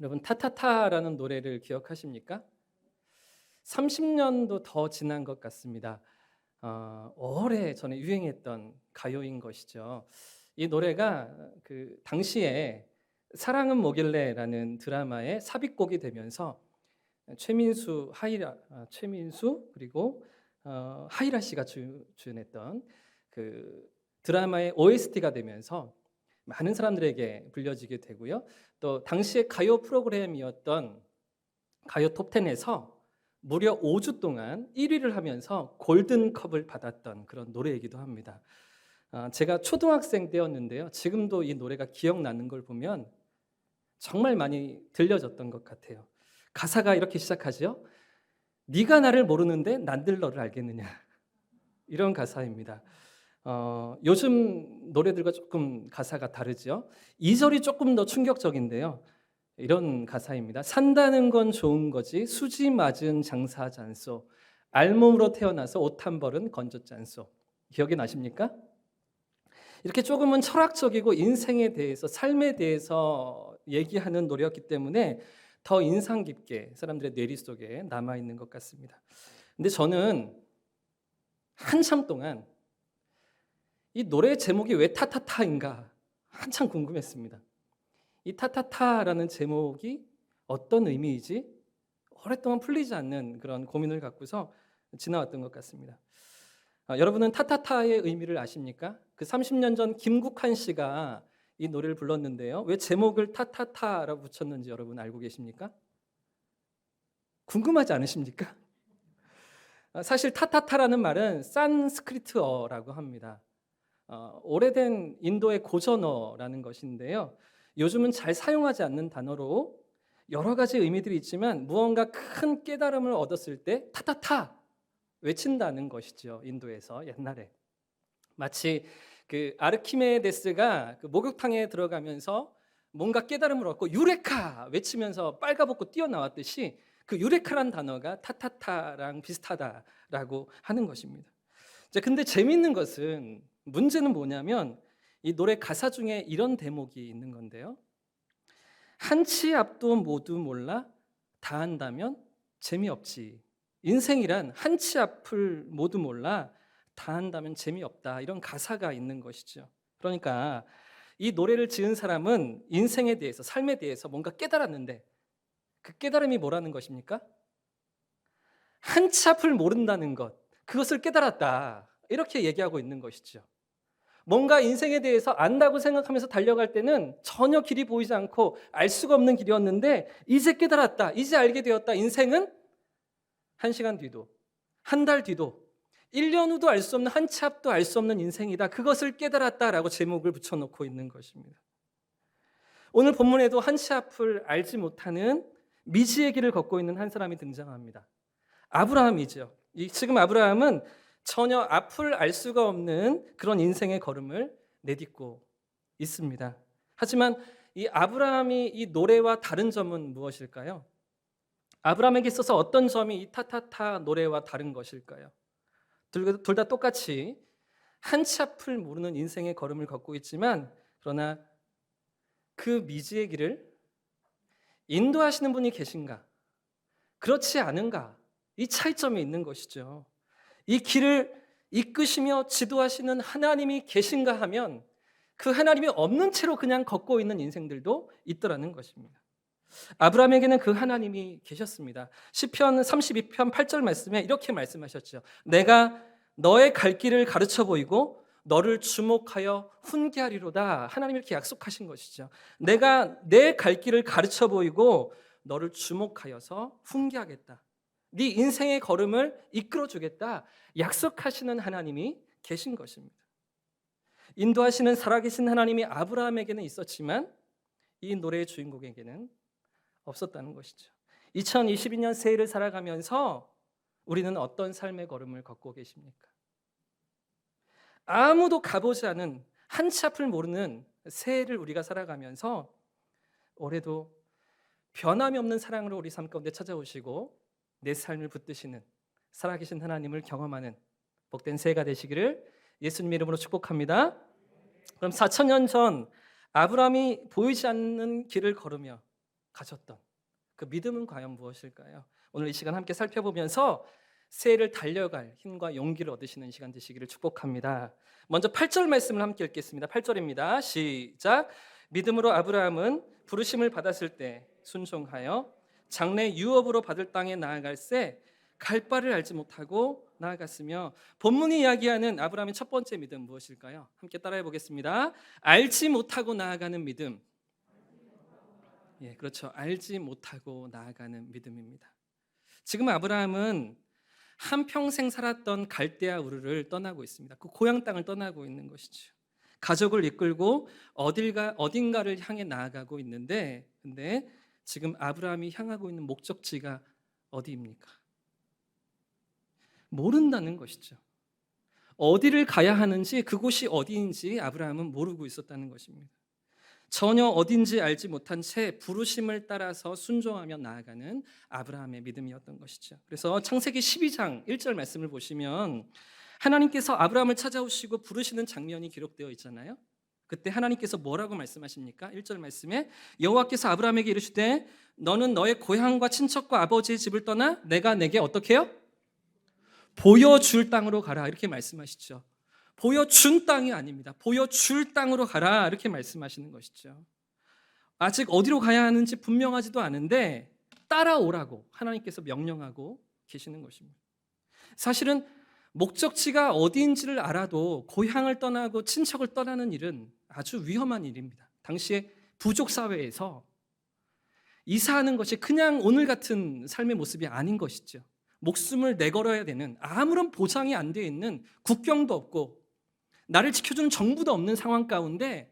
여러분 타타타라는 노래를 기억하십니까? 30년도 더 지난 것 같습니다. 오래 전에 유행했던 가요인 것이죠. 이 노래가 그 당시에 사랑은 뭐길래라는 드라마의 삽입곡이 되면서 최민수 그리고 하이라 씨가 주연했던 그 드라마의 OST가 되면서 많은 사람들에게 불려지게 되고요. 또 당시의 가요 프로그램이었던 가요 톱10에서 무려 5주 동안 1위를 하면서 골든컵을 받았던 그런 노래이기도 합니다. 제가 초등학생 때였는데요. 지금도 이 노래가 기억나는 걸 보면 정말 많이 들려졌던 것 같아요. 가사가 이렇게 시작하죠. 네가 나를 모르는데 난들 너를 알겠느냐. 이런 가사입니다. 요즘 노래들과 조금 가사가 다르죠. 2절이 조금 더 충격적인데요. 이런 가사입니다. 산다는 건 좋은 거지 수지 맞은 장사하지 않소. 알몸으로 태어나서 옷 한 벌은 건졌지 않소. 기억이 나십니까? 이렇게 조금은 철학적이고 인생에 대해서 삶에 대해서 얘기하는 노래였기 때문에 더 인상 깊게 사람들의 뇌리 속에 남아있는 것 같습니다. 근데 저는 한참 동안 이 노래 제목이 왜 타타타인가 한참 궁금했습니다. 이 타타타라는 제목이 어떤 의미이지 오랫동안 풀리지 않는 그런 고민을 갖고서 지나왔던 것 같습니다. 여러분은 타타타의 의미를 아십니까? 그 30년 전 김국환 씨가 이 노래를 불렀는데요. 왜 제목을 타타타라고 붙였는지 여러분 알고 계십니까? 궁금하지 않으십니까? 사실 타타타라는 말은 산스크리트어라고 합니다. 오래된 인도의 고전어라는 것인데요. 요즘은 잘 사용하지 않는 단어로 여러 가지 의미들이 있지만 무언가 큰 깨달음을 얻었을 때 타타타 외친다는 것이죠. 인도에서 옛날에 마치 그 아르키메데스가 그 목욕탕에 들어가면서 뭔가 깨달음을 얻고 유레카 외치면서 빨가벗고 뛰어나왔듯이 그 유레카란 단어가 타타타랑 비슷하다라고 하는 것입니다. 자, 근데 재미있는 것은 문제는 뭐냐면 이 노래 가사 중에 이런 대목이 있는 건데요. 한치 앞도 모두 몰라 다 한다면 재미없지. 인생이란 한치 앞을 모두 몰라 다 한다면 재미없다. 이런 가사가 있는 것이죠. 그러니까 이 노래를 지은 사람은 인생에 대해서 삶에 대해서 뭔가 깨달았는데 그 깨달음이 뭐라는 것입니까? 한치 앞을 모른다는 것. 그것을 깨달았다. 이렇게 얘기하고 있는 것이죠. 뭔가 인생에 대해서 안다고 생각하면서 달려갈 때는 전혀 길이 보이지 않고 알 수가 없는 길이었는데 이제 깨달았다. 이제 알게 되었다. 인생은 한 시간 뒤도 한 달 뒤도 1년 후도 알 수 없는 한 치 앞도 알 수 없는 인생이다. 그것을 깨달았다라고 제목을 붙여놓고 있는 것입니다. 오늘 본문에도 한 치 앞을 알지 못하는 미지의 길을 걷고 있는 한 사람이 등장합니다. 아브라함이죠. 지금 아브라함은 전혀 앞을 알 수가 없는 그런 인생의 걸음을 내딛고 있습니다. 하지만 이 아브라함이 이 노래와 다른 점은 무엇일까요? 아브라함에게 있어서 어떤 점이 이 타타타 노래와 다른 것일까요? 둘 다 똑같이 한치 앞을 모르는 인생의 걸음을 걷고 있지만 그러나 그 미지의 길을 인도하시는 분이 계신가? 그렇지 않은가? 이 차이점이 있는 것이죠. 이 길을 이끄시며 지도하시는 하나님이 계신가 하면 그 하나님이 없는 채로 그냥 걷고 있는 인생들도 있더라는 것입니다. 아브라함에게는 그 하나님이 계셨습니다. 시편 32편 8절 말씀에 이렇게 말씀하셨죠. 내가 너의 갈 길을 가르쳐 보이고 너를 주목하여 훈계하리로다. 하나님이 이렇게 약속하신 것이죠. 내가 내 갈 길을 가르쳐 보이고 너를 주목하여서 훈계하겠다. 네 인생의 걸음을 이끌어주겠다. 약속하시는 하나님이 계신 것입니다. 인도하시는 살아계신 하나님이 아브라함에게는 있었지만 이 노래의 주인공에게는 없었다는 것이죠. 2022년 새해를 살아가면서 우리는 어떤 삶의 걸음을 걷고 계십니까? 아무도 가보지 않은 한치 앞을 모르는 새해를 우리가 살아가면서 올해도 변함이 없는 사랑으로 우리 삶 가운데 찾아오시고 내 삶을 붙드시는 살아계신 하나님을 경험하는 복된 새해가 되시기를 예수님 이름으로 축복합니다. 그럼 4,000년 전 아브라함이 보이지 않는 길을 걸으며 가졌던 그 믿음은 과연 무엇일까요? 오늘 이 시간 함께 살펴보면서 새해를 달려갈 힘과 용기를 얻으시는 시간 되시기를 축복합니다. 먼저 8절 말씀을 함께 읽겠습니다. 8절입니다. 시작. 믿음으로 아브라함은 부르심을 받았을 때 순종하여 장래 유업으로 받을 땅에 나아갈새 갈 바를 알지 못하고 나아갔으며, 본문이 이야기하는 아브라함의 첫 번째 믿음 무엇일까요? 함께 따라해 보겠습니다. 알지 못하고 나아가는 믿음. 예, 그렇죠. 알지 못하고 나아가는 믿음입니다. 지금 아브라함은 한평생 살았던 갈대아 우르를 떠나고 있습니다. 그 고향 땅을 떠나고 있는 것이죠. 가족을 이끌고 어딘가를 향해 나아가고 있는데, 근데 지금 아브라함이 향하고 있는 목적지가 어디입니까? 모른다는 것이죠. 어디를 가야 하는지, 그곳이 어디인지 아브라함은 모르고 있었다는 것입니다. 전혀 어딘지 알지 못한 채 부르심을 따라서 순종하며 나아가는 아브라함의 믿음이었던 것이죠. 그래서 창세기 12장 1절 말씀을 보시면 하나님께서 아브라함을 찾아오시고 부르시는 장면이 기록되어 있잖아요. 그때 하나님께서 뭐라고 말씀하십니까? 1절 말씀에 여호와께서 아브라함에게 이르시되 너는 너의 고향과 친척과 아버지의 집을 떠나 내가 내게 어떻게 해요? 보여줄 땅으로 가라, 이렇게 말씀하시죠. 보여준 땅이 아닙니다. 보여줄 땅으로 가라, 이렇게 말씀하시는 것이죠. 아직 어디로 가야 하는지 분명하지도 않은데 따라오라고 하나님께서 명령하고 계시는 것입니다. 사실은 목적지가 어디인지를 알아도 고향을 떠나고 친척을 떠나는 일은 아주 위험한 일입니다. 당시에 부족 사회에서 이사하는 것이 그냥 오늘 같은 삶의 모습이 아닌 것이죠. 목숨을 내걸어야 되는, 아무런 보장이 안 되어 있는, 국경도 없고 나를 지켜주는 정부도 없는 상황 가운데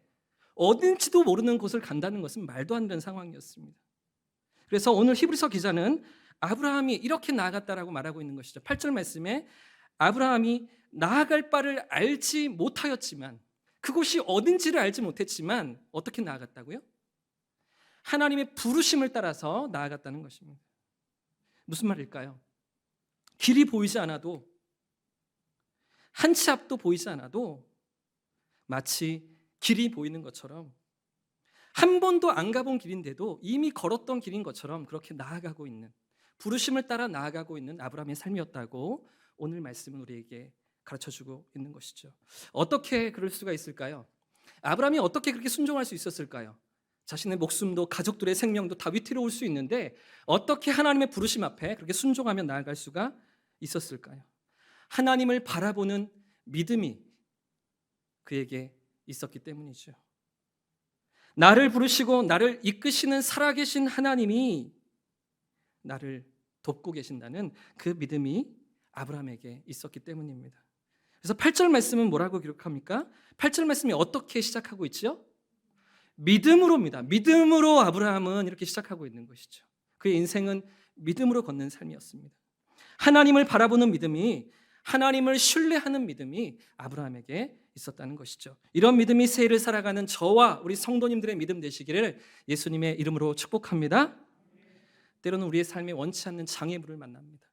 어딘지도 모르는 곳을 간다는 것은 말도 안 되는 상황이었습니다. 그래서 오늘 히브리서 기자는 아브라함이 이렇게 나아갔다라고 말하고 있는 것이죠. 8절 말씀에 아브라함이 나아갈 바를 알지 못하였지만, 그곳이 어딘지를 알지 못했지만 어떻게 나아갔다고요? 하나님의 부르심을 따라서 나아갔다는 것입니다. 무슨 말일까요? 길이 보이지 않아도, 한 치 앞도 보이지 않아도 마치 길이 보이는 것처럼, 한 번도 안 가본 길인데도 이미 걸었던 길인 것처럼 그렇게 나아가고 있는, 부르심을 따라 나아가고 있는 아브라함의 삶이었다고 오늘 말씀은 우리에게 가르쳐주고 있는 것이죠. 어떻게 그럴 수가 있을까요? 아브라함이 어떻게 그렇게 순종할 수 있었을까요? 자신의 목숨도 가족들의 생명도 다 위태로울 수 있는데 어떻게 하나님의 부르심 앞에 그렇게 순종하며 나아갈 수가 있었을까요? 하나님을 바라보는 믿음이 그에게 있었기 때문이죠. 나를 부르시고 나를 이끄시는 살아계신 하나님이 나를 돕고 계신다는 그 믿음이 아브라함에게 있었기 때문입니다. 그래서 8절 말씀은 뭐라고 기록합니까? 8절 말씀이 어떻게 시작하고 있죠? 믿음으로입니다. 믿음으로 아브라함은 이렇게 시작하고 있는 것이죠. 그의 인생은 믿음으로 걷는 삶이었습니다. 하나님을 바라보는 믿음이, 하나님을 신뢰하는 믿음이 아브라함에게 있었다는 것이죠. 이런 믿음이 새해를 살아가는 저와 우리 성도님들의 믿음 되시기를 예수님의 이름으로 축복합니다. 때로는 우리의 삶에 원치 않는 장애물을 만납니다.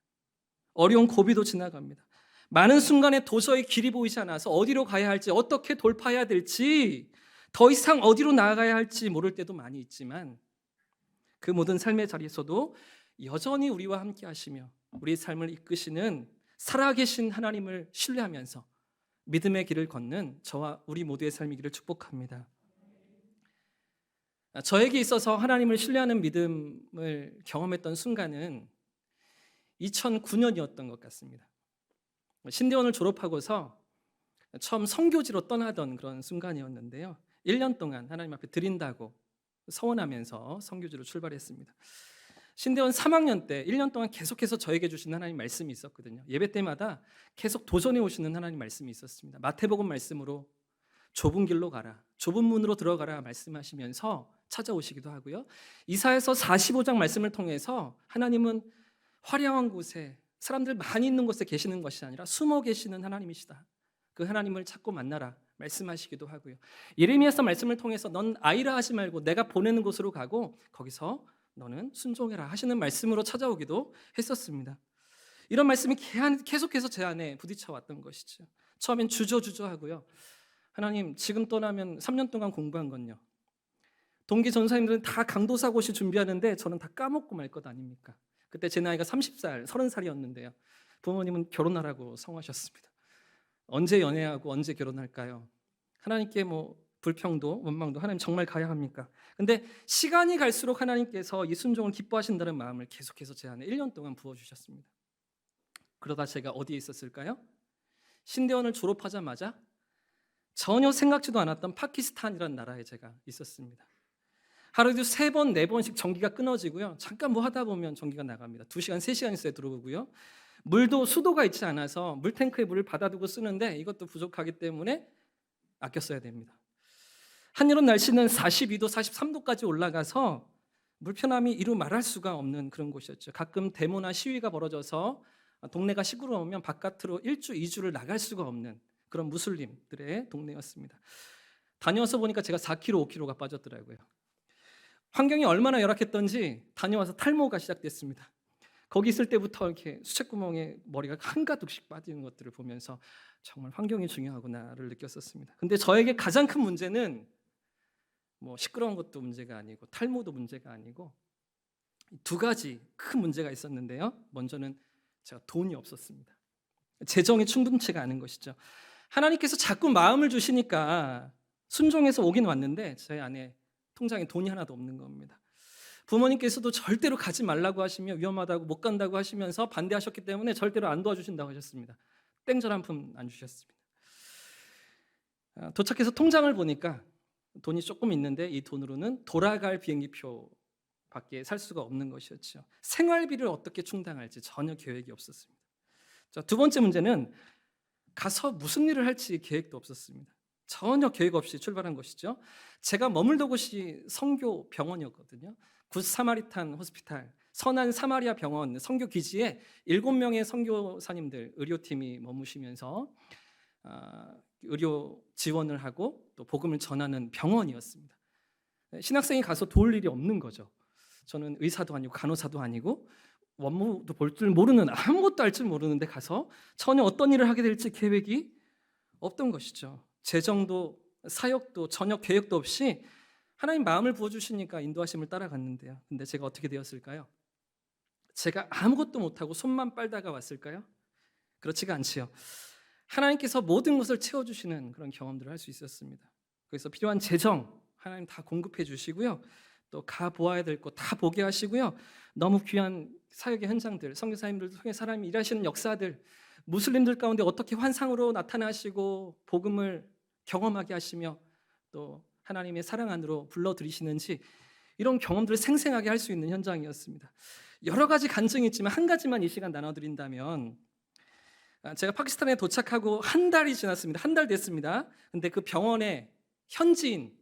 어려운 고비도 지나갑니다. 많은 순간에 도저히 길이 보이지 않아서 어디로 가야 할지, 어떻게 돌파해야 될지, 더 이상 어디로 나아가야 할지 모를 때도 많이 있지만 그 모든 삶의 자리에서도 여전히 우리와 함께 하시며 우리의 삶을 이끄시는 살아계신 하나님을 신뢰하면서 믿음의 길을 걷는 저와 우리 모두의 삶이기를 축복합니다. 저에게 있어서 하나님을 신뢰하는 믿음을 경험했던 순간은 2009년이었던 것 같습니다. 신대원을 졸업하고서 처음 선교지로 떠나던 그런 순간이었는데요. 1년 동안 하나님 앞에 드린다고 서원하면서 선교지로 출발했습니다. 신대원 3학년 때 1년 동안 계속해서 저에게 주신 하나님 말씀이 있었거든요. 예배 때마다 계속 도전해 오시는 하나님 말씀이 있었습니다. 마태복음 말씀으로 좁은 길로 가라, 좁은 문으로 들어가라 말씀하시면서 찾아오시기도 하고요. 이사야서 45장 말씀을 통해서 하나님은 화려한 곳에, 사람들 많이 있는 곳에 계시는 것이 아니라 숨어 계시는 하나님이시다, 그 하나님을 찾고 만나라 말씀하시기도 하고요. 예레미야서 말씀을 통해서 넌 아이라 하지 말고 내가 보내는 곳으로 가고 거기서 너는 순종해라 하시는 말씀으로 찾아오기도 했었습니다. 이런 말씀이 계속해서 제 안에 부딪혀 왔던 것이죠. 처음엔 주저하고요. 하나님, 지금 떠나면 3년 동안 공부한 건요, 동기 전사님들은 다 강도사고시 준비하는데 저는 다 까먹고 말 것 아닙니까? 그때 제 나이가 30살, 30살이었는데요. 부모님은 결혼하라고 성하셨습니다. 언제 연애하고 언제 결혼할까요? 하나님께 불평도 원망도 하나님 정말 가야 합니까? 근데 시간이 갈수록 하나님께서 이 순종을 기뻐하신다는 마음을 계속해서 제 안에 1년 동안 부어주셨습니다. 그러다 제가 어디에 있었을까요? 신대원을 졸업하자마자 전혀 생각지도 않았던 파키스탄이라는 나라에 제가 있었습니다. 하루에도 3번, 4번씩 전기가 끊어지고요. 잠깐 하다 보면 전기가 나갑니다. 2시간, 3시간 있어야 들어오고요. 물도 수도가 있지 않아서 물탱크에 물을 받아두고 쓰는데 이것도 부족하기 때문에 아껴 써야 됩니다. 한여름 날씨는 42도, 43도까지 올라가서 불편함이 이루 말할 수가 없는 그런 곳이었죠. 가끔 데모나 시위가 벌어져서 동네가 시끄러우면 바깥으로 1주, 2주를 나갈 수가 없는 그런 무슬림들의 동네였습니다. 다녀와서 보니까 제가 4kg, 5kg가 빠졌더라고요. 환경이 얼마나 열악했던지 다녀와서 탈모가 시작됐습니다. 거기 있을 때부터 이렇게 수채구멍에 머리가 한가득씩 빠지는 것들을 보면서 정말 환경이 중요하구나를 느꼈었습니다. 근데 저에게 가장 큰 문제는 시끄러운 것도 문제가 아니고 탈모도 문제가 아니고 2가지 큰 문제가 있었는데요. 먼저는 제가 돈이 없었습니다. 재정이 충분치가 않은 것이죠. 하나님께서 자꾸 마음을 주시니까 순종해서 오긴 왔는데 제 안에 통장에 돈이 하나도 없는 겁니다. 부모님께서도 절대로 가지 말라고 하시며 위험하다고 못 간다고 하시면서 반대하셨기 때문에 절대로 안 도와주신다고 하셨습니다. 땡전 한 푼 안 주셨습니다. 도착해서 통장을 보니까 돈이 조금 있는데 이 돈으로는 돌아갈 비행기표 밖에 살 수가 없는 것이었죠. 생활비를 어떻게 충당할지 전혀 계획이 없었습니다. 자, 2번째 문제는 가서 무슨 일을 할지 계획도 없었습니다. 전혀 계획 없이 출발한 것이죠. 제가 머물던 곳이 선교 병원이었거든요. 굿 사마리탄 호스피탈, 선한 사마리아 병원 선교 기지에 7명의 선교사님들 의료팀이 머무시면서 의료 지원을 하고 또 복음을 전하는 병원이었습니다. 신학생이 가서 도울 일이 없는 거죠. 저는 의사도 아니고 간호사도 아니고 원무도 볼 줄 모르는, 아무것도 할 줄 모르는데 가서 전혀 어떤 일을 하게 될지 계획이 없던 것이죠. 재정도 사역도 전혀 계획도 없이 하나님 마음을 부어주시니까 인도하심을 따라갔는데요. 근데 제가 어떻게 되었을까요? 제가 아무것도 못하고 손만 빨다가 왔을까요? 그렇지가 않지요. 하나님께서 모든 것을 채워주시는 그런 경험들을 할 수 있었습니다. 그래서 필요한 재정 하나님 다 공급해 주시고요. 또 가보아야 될 것 다 보게 하시고요. 너무 귀한 사역의 현장들, 선교사님들 통해 사람이 일하시는 역사들, 무슬림들 가운데 어떻게 환상으로 나타나시고 복음을 경험하게 하시며 또 하나님의 사랑 안으로 불러들이시는지 이런 경험들을 생생하게 할 수 있는 현장이었습니다. 여러 가지 간증이 있지만 한 가지만 이 시간 나눠드린다면, 제가 파키스탄에 도착하고 한 달이 지났습니다. 한 달 됐습니다. 근데 그 병원에 현지인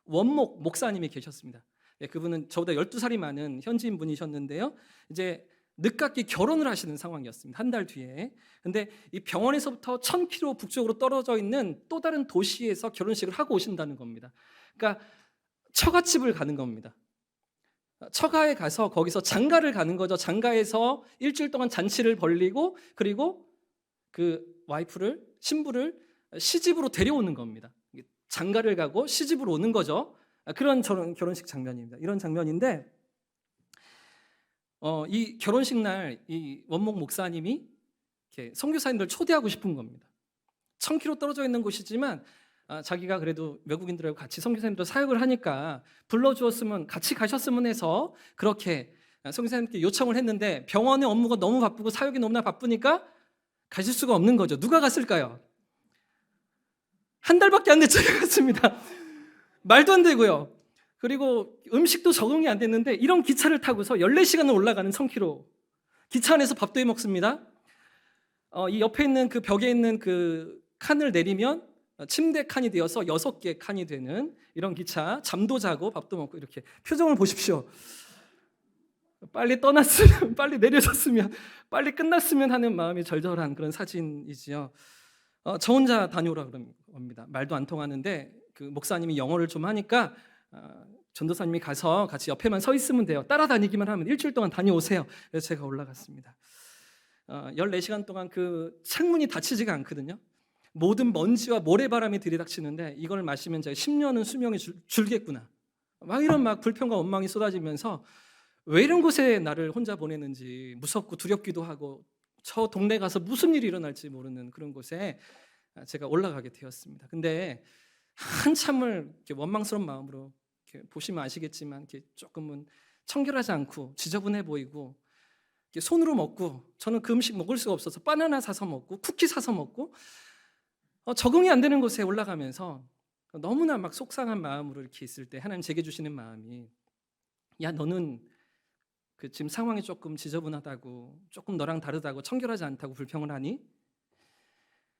원목 목사님이 계셨습니다. 그분은 저보다 12살이 많은 현지인 분이셨는데요. 이제 늦깎이 결혼을 하시는 상황이었습니다. 한 달 뒤에. 근데 이 병원에서부터 1000km 북쪽으로 떨어져 있는 또 다른 도시에서 결혼식을 하고 오신다는 겁니다. 그러니까 처갓집을 가는 겁니다. 처가에 가서 거기서 장가를 가는 거죠. 장가에서 일주일 동안 잔치를 벌리고 그리고 그 와이프를, 신부를 시집으로 데려오는 겁니다. 장가를 가고 시집으로 오는 거죠. 그런 결혼식 장면입니다. 이런 장면인데 이 결혼식 날 이 원목 목사님이 이렇게 선교사님들 초대하고 싶은 겁니다. 1000km 떨어져 있는 곳이지만 자기가 그래도 외국인들하고 같이 선교사님들 사역을 하니까 불러주었으면 같이 가셨으면 해서 그렇게 선교사님께 요청을 했는데 병원의 업무가 너무 바쁘고 사역이 너무나 바쁘니까 가실 수가 없는 거죠. 누가 갔을까요? 한 달밖에 안 됐죠. 갔습니다. 말도 안 되고요. 그리고 음식도 적응이 안 됐는데 이런 기차를 타고서 14시간을 올라가는 1000km 기차 안에서 밥도 해 먹습니다. 이 옆에 있는 그 벽에 있는 그 칸을 내리면 침대 칸이 되어서 6개 칸이 되는 이런 기차, 잠도 자고 밥도 먹고 이렇게 표정을 보십시오. 빨리 떠났으면, 빨리 내려졌으면, 빨리 끝났으면 하는 마음이 절절한 그런 사진이지요. 저 혼자 다녀오라 그런 겁니다. 말도 안 통하는데 그 목사님이 영어를 좀 하니까 전도사님이 가서 같이 옆에만 서 있으면 돼요. 따라다니기만 하면 일주일 동안 다녀오세요. 그래서 제가 올라갔습니다. 14시간 동안 그 창문이 닫히지가 않거든요. 모든 먼지와 모래바람이 들이닥치는데 이걸 마시면 제가 10년은 수명이 줄겠구나. 막 이런 막 불평과 원망이 쏟아지면서 왜 이런 곳에 나를 혼자 보내는지 무섭고 두렵기도 하고 저 동네 가서 무슨 일이 일어날지 모르는 그런 곳에 제가 올라가게 되었습니다. 근데 한참을 이렇게 원망스러운 마음으로 이렇게 보시면 아시겠지만 이렇게 조금은 청결하지 않고 지저분해 보이고 이렇게 손으로 먹고 저는 그 음식 먹을 수가 없어서 바나나 사서 먹고 쿠키 사서 먹고 적응이 안 되는 곳에 올라가면서 너무나 막 속상한 마음으로 이렇게 있을 때 하나님 제게 주시는 마음이 야 너는 그 지금 상황이 조금 지저분하다고 조금 너랑 다르다고 청결하지 않다고 불평을 하니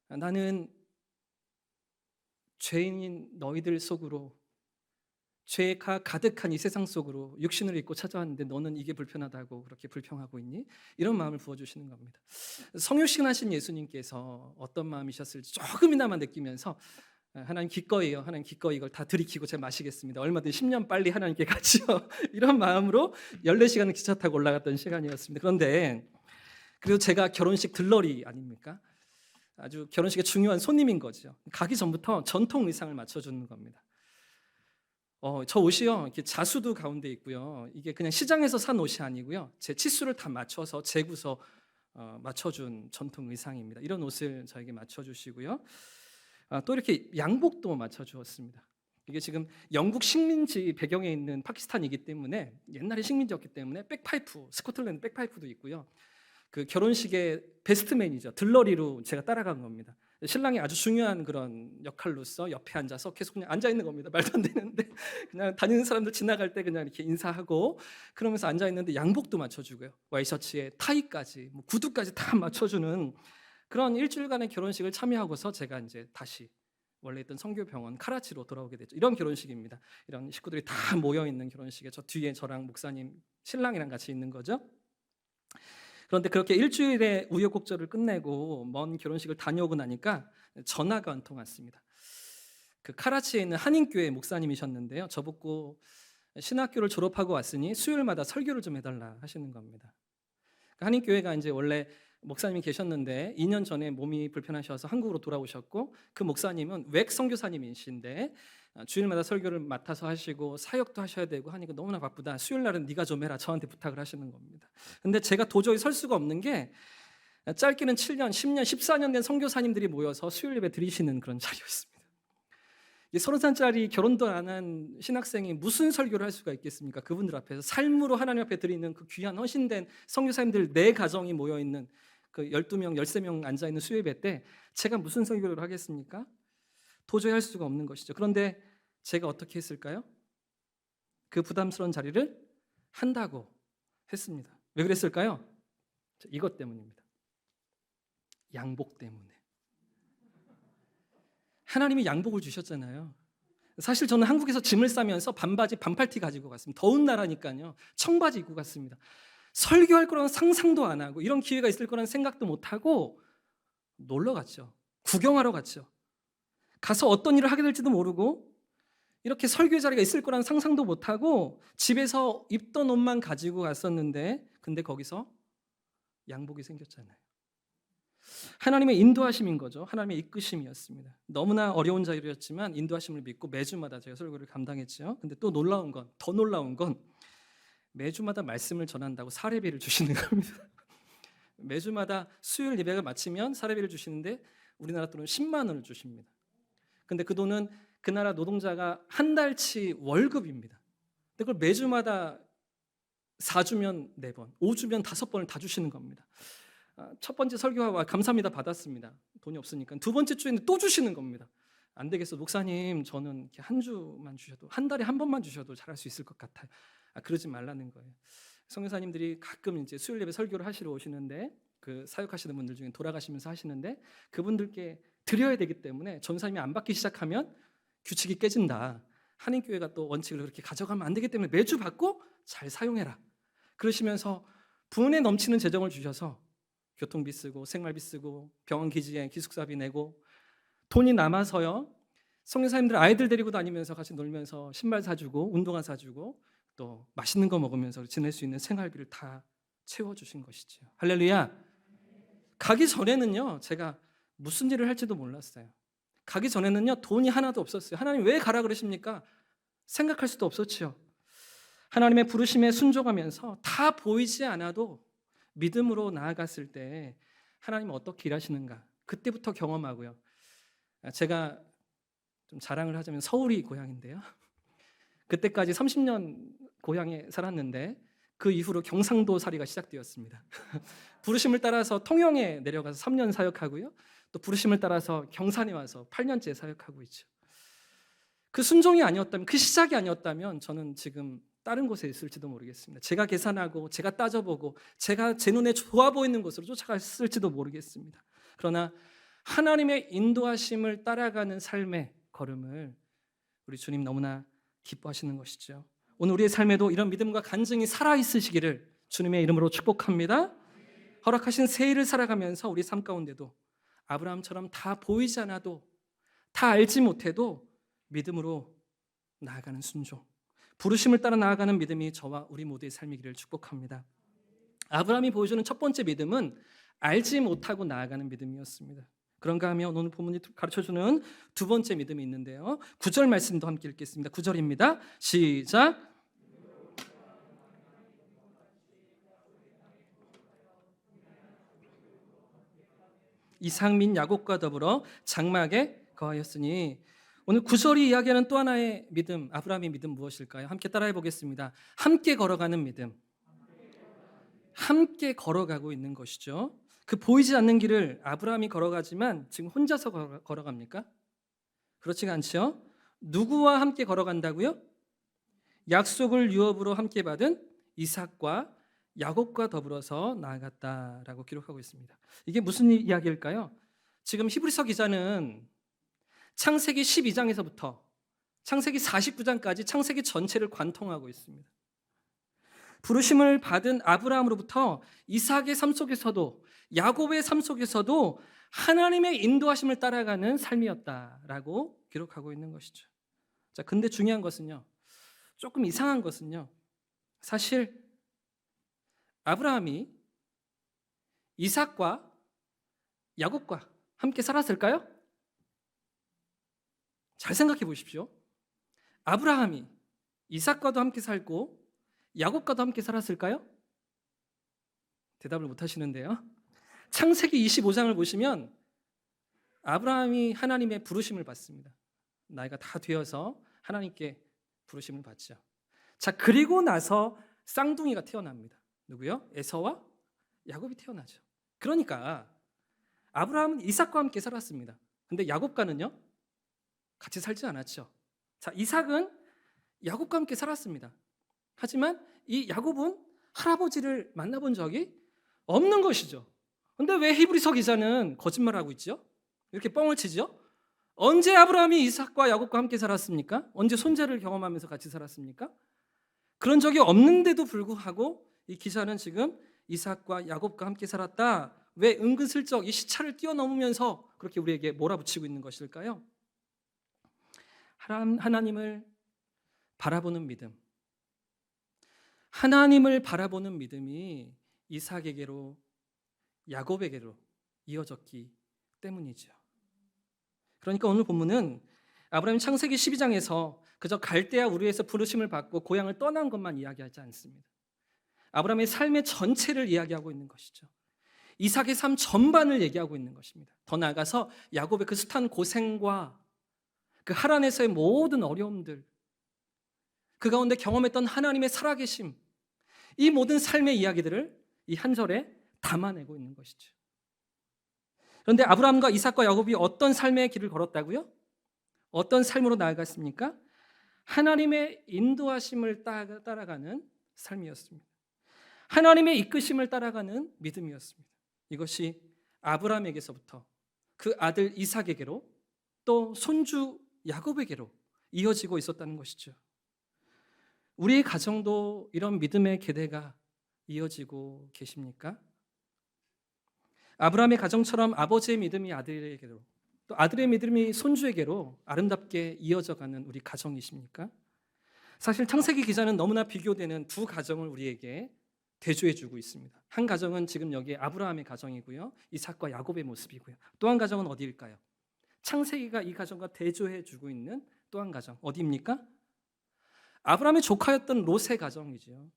나는 죄인인 너희들 속으로 죄가 가득한 이 세상 속으로 육신을 입고 찾아왔는데 너는 이게 불편하다고 그렇게 불평하고 있니? 이런 마음을 부어주시는 겁니다. 성육신하신 예수님께서 어떤 마음이셨을지 조금이나마 느끼면서 하나님 기꺼이요, 하나님 기꺼이 이걸 다 들이키고 제가 마시겠습니다. 얼마든 10년 빨리 하나님께 가지요. 이런 마음으로 14시간을 기차 타고 올라갔던 시간이었습니다. 그런데 그리고 제가 결혼식 들러리 아닙니까? 아주 결혼식의 중요한 손님인 거죠. 가기 전부터 전통 의상을 맞춰주는 겁니다. 저 옷이요, 이렇게 자수도 가운데 있고요. 이게 그냥 시장에서 산 옷이 아니고요. 제 치수를 다 맞춰서 재구서 맞춰준 전통 의상입니다. 이런 옷을 저에게 맞춰주시고요. 또 이렇게 양복도 맞춰주었습니다. 이게 지금 영국 식민지 배경에 있는 파키스탄이기 때문에 옛날에 식민지였기 때문에 백파이프, 스코틀랜드 백파이프도 있고요. 그 결혼식의 베스트맨이죠. 들러리로 제가 따라간 겁니다. 신랑이 아주 중요한 그런 역할로서 옆에 앉아서 계속 그냥 앉아 있는 겁니다. 말도 안 되는데 그냥 다니는 사람들 지나갈 때 그냥 이렇게 인사하고 그러면서 앉아 있는데 양복도 맞춰주고요. 와이셔츠에 타이까지, 뭐 구두까지 다 맞춰주는 그런 일주일간의 결혼식을 참여하고서 제가 이제 다시 원래 있던 선교병원 카라치로 돌아오게 됐죠. 이런 결혼식입니다. 이런 식구들이 다 모여 있는 결혼식에 저 뒤에 저랑 목사님 신랑이랑 같이 있는 거죠. 그런데 그렇게 일주일의 우여곡절을 끝내고 먼 결혼식을 다녀오고 나니까 전화가 한 통 왔습니다. 그 카라치에 있는 한인교회 목사님이셨는데요. 저보고 신학교를 졸업하고 왔으니 수요일마다 설교를 좀 해달라 하시는 겁니다. 한인교회가 이제 원래 목사님이 계셨는데 2년 전에 몸이 불편하셔서 한국으로 돌아오셨고 그 목사님은 외국 선교사님이신데 주일마다 설교를 맡아서 하시고 사역도 하셔야 되고 하니까 너무나 바쁘다. 수요일 날은 네가 좀 해라. 저한테 부탁을 하시는 겁니다. 근데 제가 도저히 설 수가 없는 게 짧게는 7년, 10년, 14년 된 선교사님들이 모여서 수요일 예배 드리시는 그런 자리였습니다. 30살짜리 결혼도 안 한 신학생이 무슨 설교를 할 수가 있겠습니까? 그분들 앞에서 삶으로 하나님 앞에 드리는 그 귀한 헌신된 선교사님들 4가정이 모여 있는 그 12명, 13명 앉아 있는 수요예배 때 제가 무슨 설교를 하겠습니까? 도저히 할 수가 없는 것이죠. 그런데 제가 어떻게 했을까요? 그 부담스러운 자리를 한다고 했습니다. 왜 그랬을까요? 이것 때문입니다. 양복 때문에. 하나님이 양복을 주셨잖아요. 사실 저는 한국에서 짐을 싸면서 반바지, 반팔티 가지고 갔습니다. 더운 나라니까요. 청바지 입고 갔습니다. 설교할 거라는 상상도 안 하고 이런 기회가 있을 거라는 생각도 못 하고 놀러 갔죠. 구경하러 갔죠. 가서 어떤 일을 하게 될지도 모르고 이렇게 설교 자리가 있을 거라는 상상도 못 하고 집에서 입던 옷만 가지고 갔었는데 근데 거기서 양복이 생겼잖아요. 하나님의 인도하심인 거죠. 하나님의 이끄심이었습니다. 너무나 어려운 자리였지만 인도하심을 믿고 매주마다 제가 설교를 감당했죠. 근데 또 더 놀라운 건 매주마다 말씀을 전한다고 사례비를 주시는 겁니다. 매주마다 수요일 예배가 마치면 사례비를 주시는데 우리나라 돈은 10만 원을 주십니다. 근데 그 돈은 그 나라 노동자가 한 달치 월급입니다. 근데 그걸 매주마다 4주면 4번, 5주면 5번을 다 주시는 겁니다. 첫 번째 설교와 감사합니다 받았습니다. 돈이 없으니까. 두 번째 주에는 또 주시는 겁니다. 안 되겠어 목사님, 저는 이렇게 한 주만 주셔도, 한 달에 한 번만 주셔도 잘할 수 있을 것 같아요. 그러지 말라는 거예요. 선교사님들이 가끔 이제 수요일 예배 설교를 하시러 오시는데 그 사역하시는 분들 중에 돌아가시면서 하시는데 그분들께 드려야 되기 때문에 전사님이 안 받기 시작하면 규칙이 깨진다. 한인교회가 또 원칙을 그렇게 가져가면 안 되기 때문에 매주 받고 잘 사용해라. 그러시면서 분에 넘치는 재정을 주셔서 교통비 쓰고 생활비 쓰고 병원 기지에 기숙사비 내고 돈이 남아서요. 선교사님들 아이들 데리고 다니면서 같이 놀면서 신발 사주고 운동화 사주고 또 맛있는 거 먹으면서 지낼 수 있는 생활비를 다 채워주신 것이죠. 할렐루야. 가기 전에는요 제가 무슨 일을 할지도 몰랐어요. 가기 전에는요 돈이 하나도 없었어요. 하나님 왜 가라 그러십니까? 생각할 수도 없었죠. 하나님의 부르심에 순종하면서 다 보이지 않아도 믿음으로 나아갔을 때 하나님은 어떻게 일하시는가 그때부터 경험하고요. 제가 좀 자랑을 하자면 서울이 고향인데요. 그때까지 30년 고향에 살았는데 그 이후로 경상도 살이가 시작되었습니다. 부르심을 따라서 통영에 내려가서 3년 사역하고요. 또 부르심을 따라서 경산에 와서 8년째 사역하고 있죠. 그 순종이 아니었다면, 그 시작이 아니었다면 저는 지금 다른 곳에 있을지도 모르겠습니다. 제가 계산하고 제가 따져보고 제가 제 눈에 좋아 보이는 곳으로 쫓아갔을지도 모르겠습니다. 그러나 하나님의 인도하심을 따라가는 삶의 걸음을 우리 주님 너무나 기뻐하시는 것이죠. 오늘 우리의 삶에도 이런 믿음과 간증이 살아있으시기를 주님의 이름으로 축복합니다. 허락하신 새 일을 살아가면서 우리 삶 가운데도 아브라함처럼 다 보이지 않아도, 다 알지 못해도 믿음으로 나아가는 순종, 부르심을 따라 나아가는 믿음이 저와 우리 모두의 삶이기를 축복합니다. 아브라함이 보여주는 첫 번째 믿음은 알지 못하고 나아가는 믿음이었습니다. 그런가 하면 오늘 본문이 가르쳐주는 두 번째 믿음이 있는데요. 9절 말씀도 함께 읽겠습니다. 9절입니다. 시작. 이삭 및 야곱과 더불어 장막에 거하였으니. 오늘 9절이 이야기하는 또 하나의 믿음, 아브라함의 믿음 무엇일까요? 함께 따라해 보겠습니다. 함께 걸어가는 믿음. 함께 걸어가고 있는 것이죠. 그 보이지 않는 길을 아브라함이 걸어가지만 지금 혼자서 걸어갑니까? 그렇지가 않죠. 누구와 함께 걸어간다고요? 약속을 유업으로 함께 받은 이삭과 야곱과 더불어서 나아갔다라고 기록하고 있습니다. 이게 무슨 이야기일까요? 지금 히브리서 기자는 창세기 12장에서부터 창세기 49장까지 창세기 전체를 관통하고 있습니다. 부르심을 받은 아브라함으로부터 이삭의 삶 속에서도 야곱의 삶 속에서도 하나님의 인도하심을 따라가는 삶이었다라고 기록하고 있는 것이죠. 자, 근데 중요한 것은요, 조금 이상한 것은요, 사실 아브라함이 이삭과 야곱과 함께 살았을까요? 잘 생각해 보십시오. 아브라함이 이삭과도 함께 살고 야곱과도 함께 살았을까요? 대답을 못 하시는데요. 창세기 25장을 보시면 아브라함이 하나님의 부르심을 받습니다. 나이가 다 되어서 하나님께 부르심을 받죠. 자, 그리고 나서 쌍둥이가 태어납니다. 누구요? 에서와 야곱이 태어나죠. 그러니까 아브라함은 이삭과 함께 살았습니다. 근데 야곱과는요? 같이 살지 않았죠. 자, 이삭은 야곱과 함께 살았습니다. 하지만 이 야곱은 할아버지를 만나본 적이 없는 것이죠. 근데 왜 히브리서 기자는 거짓말하고 있죠? 이렇게 뻥을 치죠? 언제 아브라함이 이삭과 야곱과 함께 살았습니까? 언제 손자를 경험하면서 같이 살았습니까? 그런 적이 없는데도 불구하고 이 기자는 지금 이삭과 야곱과 함께 살았다. 왜 은근슬쩍 이 시차를 뛰어넘으면서 그렇게 우리에게 몰아붙이고 있는 것일까요? 하나님을 바라보는 믿음, 하나님을 바라보는 믿음이 이삭에게로 야곱에게로 이어졌기 때문이죠. 그러니까 오늘 본문은 아브라함이 창세기 12장에서 그저 갈대아 우르에서 부르심을 받고 고향을 떠난 것만 이야기하지 않습니다. 아브라함의 삶의 전체를 이야기하고 있는 것이죠. 이삭의 삶 전반을 얘기하고 있는 것입니다. 더 나아가서 야곱의 그 숱한 고생과 그 하란에서의 모든 어려움들, 그 가운데 경험했던 하나님의 살아계심, 이 모든 삶의 이야기들을 이 한 절에 담아내고 있는 것이죠. 그런데 아브라함과 이삭과 야곱이 어떤 삶의 길을 걸었다고요? 어떤 삶으로 나아갔습니까? 하나님의 인도하심을 따라가는 삶이었습니다. 하나님의 이끄심을 따라가는 믿음이었습니다. 이것이 아브라함에게서부터 그 아들 이삭에게로 또 손주 야곱에게로 이어지고 있었다는 것이죠. 우리의 가정도 이런 믿음의 계대가 이어지고 계십니까? 아브라함의 가정처럼 아버지의 믿음이 아들에게로, 또 아들의 믿음이 손주에게로 아름답게 이어져가는 우리 가정이십니까? 사실 창세기 기자는 너무나 비교되는 두 가정을 우리에게 대조해주고 있습니다. 한 가정은 지금 여기 아브라함의 가정이고요, 이삭과 야곱의 모습이고요. 또 한 가정은 어디일까요? 창세기가 이 가정과 대조해주고 있는 또 한 가정, 어디입니까? 아브라함의 조카였던 롯의 가정이죠.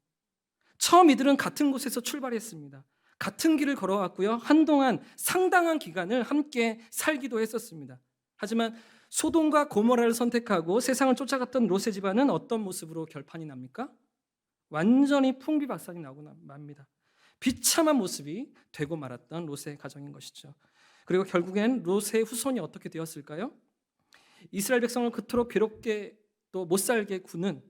처음 이들은 같은 곳에서 출발했습니다. 같은 길을 걸어왔고요. 한동안 상당한 기간을 함께 살기도 했었습니다. 하지만 소돔과 고모라를 선택하고 세상을 쫓아갔던 롯의 집안은 어떤 모습으로 결판이 납니까? 완전히 풍비박산이 나고 맙니다. 비참한 모습이 되고 말았던 롯의 가정인 것이죠. 그리고 결국엔 롯의 후손이 어떻게 되었을까요? 이스라엘 백성을 그토록 괴롭게 또 못 살게 구는,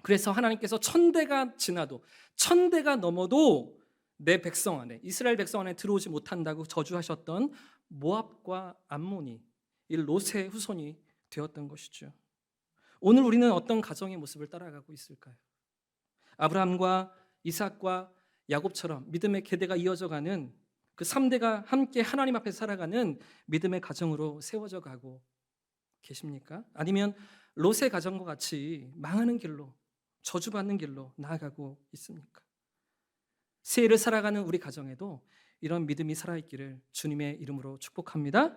그래서 하나님께서 1000대가 지나도 1000대가 넘어도 내 백성 안에, 이스라엘 백성 안에 들어오지 못한다고 저주하셨던 모압과 암몬이 이 롯의 후손이 되었던 것이죠. 오늘 우리는 어떤 가정의 모습을 따라가고 있을까요? 아브라함과 이삭과 야곱처럼 믿음의 계대가 이어져가는 그 3대가 함께 하나님 앞에 살아가는 믿음의 가정으로 세워져 가고 계십니까? 아니면 롯의 가정과 같이 망하는 길로, 저주받는 길로 나아가고 있습니까? 새해를 살아가는 우리 가정에도 이런 믿음이 살아있기를 주님의 이름으로 축복합니다.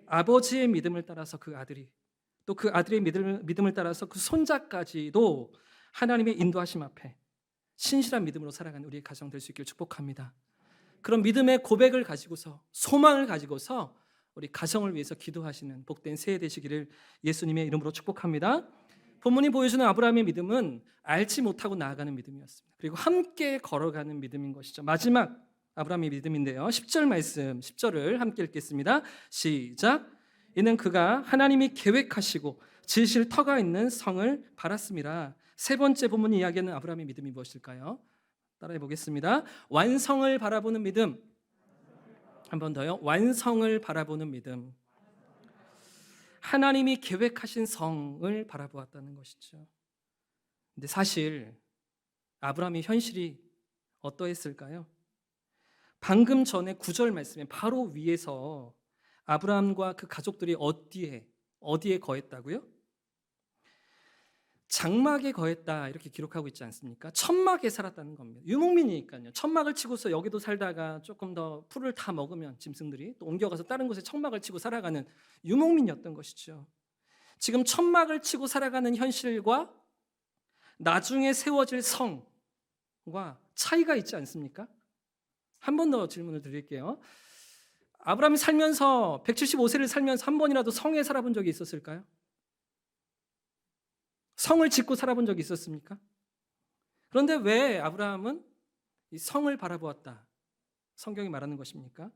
아버지의 믿음을 따라서 그 아들이, 또 그 아들의 믿음을 따라서 그 손자까지도 하나님의 인도하심 앞에 신실한 믿음으로 살아가는 우리의 가정 될 수 있기를 축복합니다. 그런 믿음의 고백을 가지고서, 소망을 가지고서 우리 가정을 위해서 기도하시는 복된 새해 되시기를 예수님의 이름으로 축복합니다. 본문이 보여주는 아브라함의 믿음은 알지 못하고 나아가는 믿음이었습니다. 그리고 함께 걸어가는 믿음인 것이죠. 마지막 아브라함의 믿음인데요, 10절 말씀, 10절을 함께 읽겠습니다. 시작. 이는 그가 하나님이 계획하시고 지으실 터가 있는 성을 바랐습니다. 세 번째 본문이 이야기하는 아브라함의 믿음이 무엇일까요? 따라해 보겠습니다. 완성을 바라보는 믿음. 한 번 더요. 완성을 바라보는 믿음. 하나님이 계획하신 성을 바라보았다는 것이죠. 근데 사실 아브라함의 현실이 어떠했을까요? 방금 전에 9절 말씀에 바로 위에서 아브라함과 그 가족들이 어디에 거했다고요? 장막에 거했다 이렇게 기록하고 있지 않습니까? 천막에 살았다는 겁니다. 유목민이니까요. 천막을 치고서 여기도 살다가 조금 더 풀을 다 먹으면 짐승들이 또 옮겨가서 다른 곳에 천막을 치고 살아가는 유목민이었던 것이죠. 지금 천막을 치고 살아가는 현실과 나중에 세워질 성과 차이가 있지 않습니까? 한 번 더 질문을 드릴게요. 아브라함이 살면서 175세를 살면서 한 번이라도 성에 살아본 적이 있었을까요? 성을 짓고 살아본 적이 있었습니까? 그런데 왜 아브라함은 이 성을 바라보았다, 성경이 말하는 것입니까?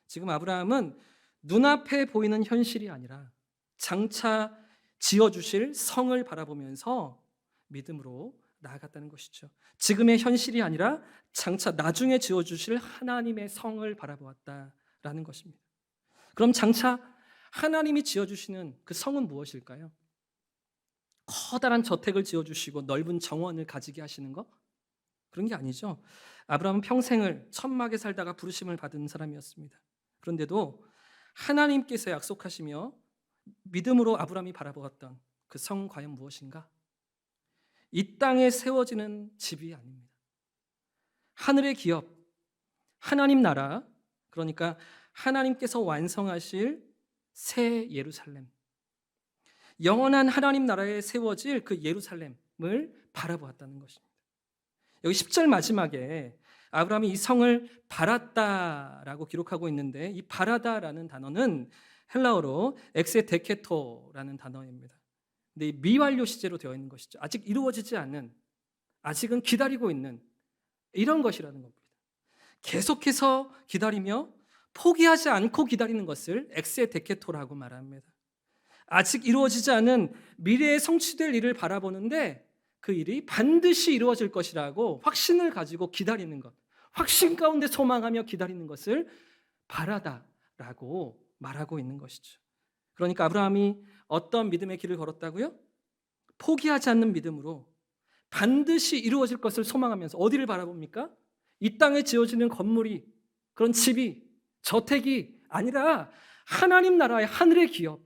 지금 아브라함은 눈앞에 보이는 현실이 아니라 장차 지어주실 성을 바라보면서 믿음으로 나아갔다는 것이죠. 지금의 현실이 아니라 장차 나중에 지어주실 하나님의 성을 바라보았다라는 것입니다. 그럼 장차 하나님이 지어주시는 그 성은 무엇일까요? 커다란 저택을 지어주시고 넓은 정원을 가지게 하시는 거? 그런 게 아니죠. 아브라함은 평생을 천막에 살다가 부르심을 받은 사람이었습니다. 그런데도 하나님께서 약속하시며 믿음으로 아브라함이 바라보았던 그 성 과연 무엇인가? 이 땅에 세워지는 집이 아닙니다. 하늘의 기업, 하나님 나라, 그러니까 하나님께서 완성하실 새 예루살렘, 영원한 하나님 나라에 세워질 그 예루살렘을 바라보았다는 것입니다. 여기 10절 마지막에 아브라함이 이 성을 바랐다라고 기록하고 있는데, 이 바라다라는 단어는 헬라어로 엑세데케토라는 단어입니다. 근데 이 미완료 시제로 되어 있는 것이죠. 아직 이루어지지 않은, 아직은 기다리고 있는 이런 것이라는 겁니다. 계속해서 기다리며 포기하지 않고 기다리는 것을 엑세데케토라고 말합니다. 아직 이루어지지 않은 미래에 성취될 일을 바라보는데 그 일이 반드시 이루어질 것이라고 확신을 가지고 기다리는 것, 확신 가운데 소망하며 기다리는 것을 바라다라고 말하고 있는 것이죠. 그러니까 아브라함이 어떤 믿음의 길을 걸었다고요? 포기하지 않는 믿음으로 반드시 이루어질 것을 소망하면서 어디를 바라봅니까? 이 땅에 지어지는 건물이, 그런 집이, 저택이 아니라 하나님 나라의 하늘의 기업,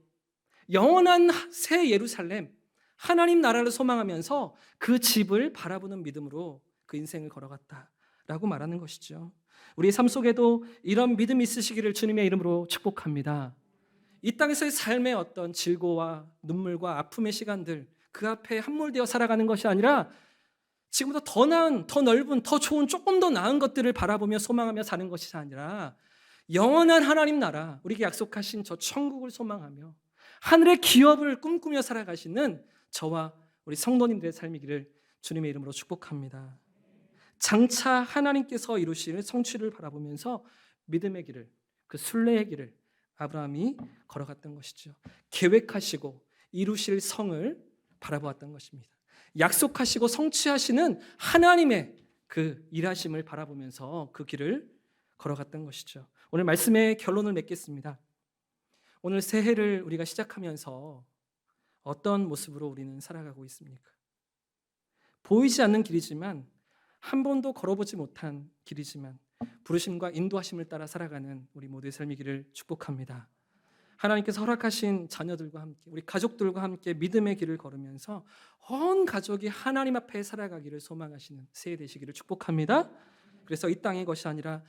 영원한 새 예루살렘, 하나님 나라를 소망하면서 그 집을 바라보는 믿음으로 그 인생을 걸어갔다라고 말하는 것이죠. 우리의 삶 속에도 이런 믿음이 있으시기를 주님의 이름으로 축복합니다. 이 땅에서의 삶의 어떤 질고와 눈물과 아픔의 시간들, 그 앞에 함몰되어 살아가는 것이 아니라 지금보다 더 나은, 더 넓은, 더 좋은, 조금 더 나은 것들을 바라보며 소망하며 사는 것이 아니라 영원한 하나님 나라, 우리에게 약속하신 저 천국을 소망하며 하늘의 기업을 꿈꾸며 살아가시는 저와 우리 성도님들의 삶이기를 주님의 이름으로 축복합니다. 장차 하나님께서 이루실 성취를 바라보면서 믿음의 길을, 그 순례의 길을 아브라함이 걸어갔던 것이죠. 계획하시고 이루실 성을 바라보았던 것입니다. 약속하시고 성취하시는 하나님의 그 일하심을 바라보면서 그 길을 걸어갔던 것이죠. 오늘 말씀의 결론을 맺겠습니다. 오늘 새해를 우리가 시작하면서 어떤 모습으로 우리는 살아가고 있습니까? 보이지 않는 길이지만 한 번도 걸어보지 못한 길이지만 부르심과 인도하심을 따라 살아가는 우리 모두의 삶이기를 축복합니다. 하나님께서 허락하신 자녀들과 함께 우리 가족들과 함께 믿음의 길을 걸으면서 온 가족이 하나님 앞에 살아가기를 소망하시는 새해 되시기를 축복합니다. 그래서 이 땅의 것이 아니라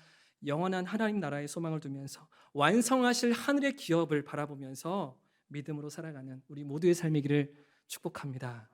영원한 하나님 나라의 소망을 두면서 완성하실 하늘의 기업을 바라보면서 믿음으로 살아가는 우리 모두의 삶이기를 축복합니다.